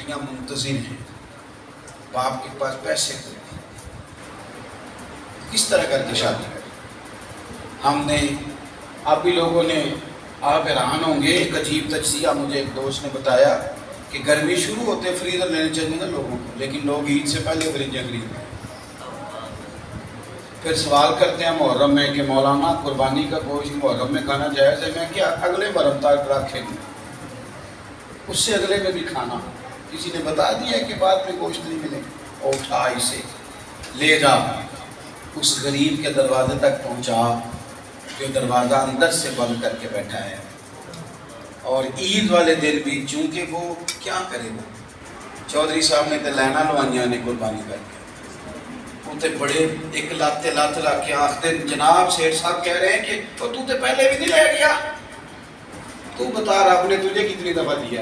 بیٹیاں منتظر ہیں، باپ کے پاس پیسے ہوتے ہیں، کس طرح کر کے شادی کریں؟ ہم نے آپ بھی لوگوں نے آپ حیران ہوں گے، ایک عجیب تجزیہ مجھے ایک دوست نے بتایا کہ گرمی شروع ہوتے فریزر لینے چاہیے نا لوگوں کو، لیکن لوگ عید سے پہلے فریجیں خریدتے ہیں۔ پھر سوال کرتے ہیں محرم میں کہ مولانا قربانی کا گوشت محرم میں کھانا جائز ہے؟ میں کیا اگلے محرم تک رکھیں گے، اس سے اگلے میں بھی کھانا؟ کسی نے بتا دیا کہ بعد میں گوشت نہیں ملے گا؟ اٹھا اسے لے جا اس غریب کے دروازے تک پہنچا جو دروازہ اندر سے بند کر کے بیٹھا ہے۔ اور عید والے دن بھی چونکہ وہ کیا کرے، وہ چودھری صاحب نے تو لینا لوائیاں نے قربانی کر کے وہ تے بڑے ایک لاتے لات لا کے آخر جناب سیٹھ صاحب کہہ رہے ہیں کہ تو تے پہلے بھی نہیں لے گیا، تو بتا رب نے تجھے کتنی دفعہ دیا؟